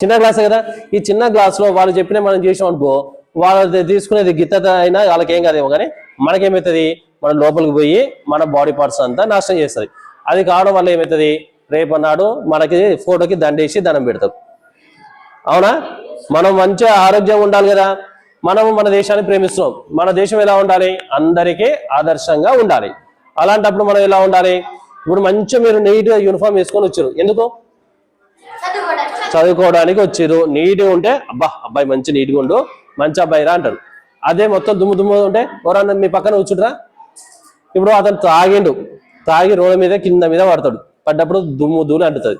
చిన్న గ్లాసే కదా, ఈ చిన్న గ్లాసులో వాళ్ళు చెప్పిన మనం చేసాం అనుకో, వాళ్ళు తీసుకునేది గిత్త అయినా వాళ్ళకి ఏం కాదేమో, కానీ మనకేమవుతుంది, మన లోపలికి పోయి మన బాడీ పార్ట్స్ అంతా నాశనం చేస్తుంది. అది కావడం వల్ల ఏమవుతుంది, రేపన్నాడు మనకి ఫోటోకి దండేసి దండం పెడతాం. అవునా? మనం మంచిగా ఆరోగ్యంగా ఉండాలి కదా, మనము మన దేశాన్ని ప్రేమిస్తున్నాం. మన దేశం ఎలా ఉండాలి, అందరికీ ఆదర్శంగా ఉండాలి. అలాంటప్పుడు మనం ఎలా ఉండాలి, ఇప్పుడు మంచిగా మీరు నీట్గా యూనిఫామ్ వేసుకొని వచ్చారు, ఎందుకు? చదువుకోవడానికి వచ్చారు. నీట్గా ఉంటే అబ్బాయి మంచి నీట్గా ఉండు, మంచి అబ్బాయి రా అంటారు. అదే మొత్తం దుమ్ము ఉంటే ఎవరన్నా మీ పక్కన కూర్చుంటారా? ఇప్పుడు అతను తాగి రోడ్ల మీద కింద మీద పడతాడు, పడ్డప్పుడు దుమ్ము ధూళి అంటుతుంది.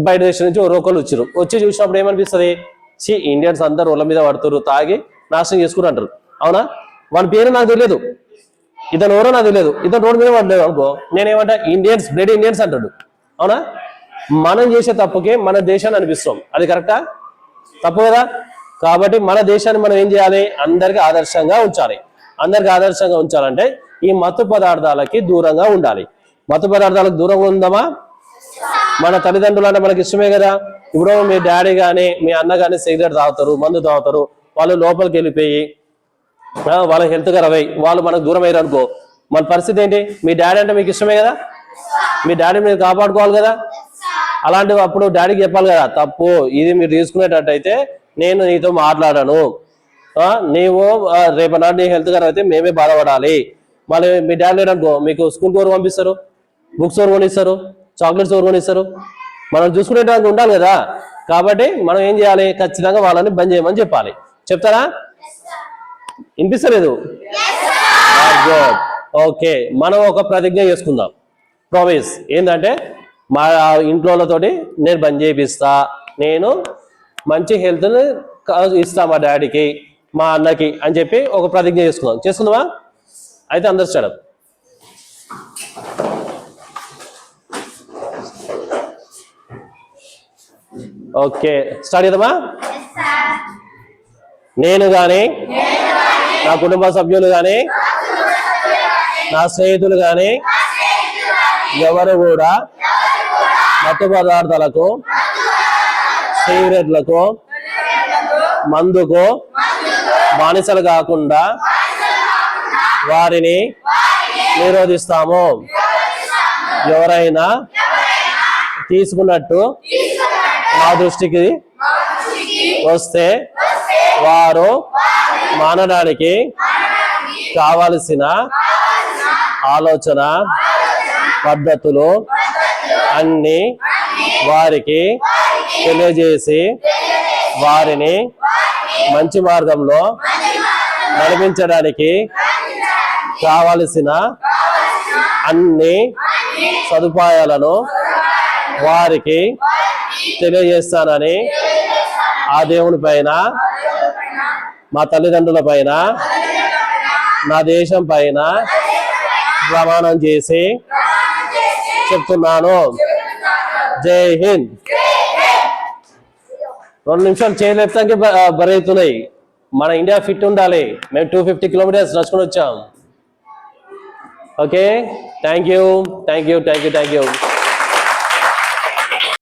బయట దేశం నుంచి రోకలు వచ్చి చూసినప్పుడు ఏమనిపిస్తుంది, ఇండియన్స్ అందరు రోడ్ల మీద పడుతారు, తాగి నాశనం చేసుకుని అంటారు. అవునా? వాని పేరు నాకు తెలియదు, ఇతను ఎవరో నాకు తెలియదు, ఇతను రోడ్డు మీద పడలేదు అనుకో, నేనేమంటా ఇండియన్స్, బ్లడ్ ఇండియన్స్ అంటాడు. అవునా? మనం చేసే తప్పుకి మన దేశాన్ని అనిపిస్తాం, అది కరెక్టా? తప్పు కదా. కాబట్టి మన దేశాన్ని మనం ఏం చేయాలి, అందరికి ఆదర్శంగా ఉంచాలి. అందరికి ఆదర్శంగా ఉంచాలంటే ఈ మత్తు పదార్థాలకి దూరంగా ఉండాలి. మత్తు పదార్థాలకు దూరంగా ఉందామా? మన తల్లిదండ్రులు అంటే మనకి ఇష్టమే కదా. ఇప్పుడు మీ డాడీ కానీ మీ అన్న కానీ సిగరెట్ తాగుతారు, మందు తాగుతారు, వాళ్ళు లోపలికి వెళ్ళిపోయి వాళ్ళ హెల్త్ ఖరాబ్ అయ్యి వాళ్ళు మనకు దూరం అయ్యారు అనుకో, మన పరిస్థితి ఏంటి? మీ డాడీ అంటే మీకు ఇష్టమే కదా, మీ డాడీ మీరు కాపాడుకోవాలి కదా. అలాంటి అప్పుడు డాడీకి చెప్పాలి కదా, తప్పు ఇది మీరు తీసుకునేటట్టయితే నేను నీతో మాట్లాడను, నీవు రేపనాడు నీ హెల్త్ ఖరాబ్ అయితే మేమే బాధపడాలి. మళ్ళీ మీ డాడీ లేడనుకో, మీకు స్కూల్ కోరు పంపిస్తారు, బుక్స్ ఓరు కొనిస్తారు, చాక్లెట్స్ ఓరు కొనిస్తారు. మనం చూసుకునేటానికి ఉండాలి కదా. కాబట్టి మనం ఏం చేయాలి, ఖచ్చితంగా వాళ్ళని బంద్ చేయమని చెప్పాలి. చెప్తారా? వినిపిస్తలేదు? ఓకే, మనం ఒక ప్రతిజ్ఞ చేసుకుందాం, ప్రామిస్. ఏంటంటే మా ఇంట్లోతోటి నేను బంద్ చేపిస్తా, నేను మంచి హెల్త్ని ఇస్తా మా డాడీకి మా అన్నకి అని చెప్పి ఒక ప్రతిజ్ఞ చేసుకుందామా? అయితే అందరు స్టార్ట్. ఓకే, స్టార్ట్ చేద్దామా? నేను కానీ నా కుటుంబ సభ్యులు కానీ నా స్నేహితులు కానీ ఎవరు కూడా మత్తు పదార్థాలకు, సిగరెట్లకు, మందుకు బానిసలు కాకుండా వారిని నిరోధిస్తాము. ఎవరైనా తీసుకున్నట్టు నా దృష్టికి వస్తే వారు మానడానికి కావలసిన ఆలోచన పద్ధతులు అన్ని వారికి తెలియజేసి వారిని మంచి మార్గంలో నడిపించడానికి కావలసిన అన్ని సదుపాయాలను వారికి తెలియజేస్తానని ఆ దేవుని పైన, మా తల్లిదండ్రుల పైన, నా దేశం పైన ప్రమాణం చేసి చెప్తున్నాను. జై హింద్. 2 నిమిషాలు చేయలేపడానికి బరువుతున్నాయి. మన ఇండియా ఫిట్ ఉండాలి. మేము 250 కిలోమీటర్స్ నడుచుకుని వచ్చాం. Okay, thank you.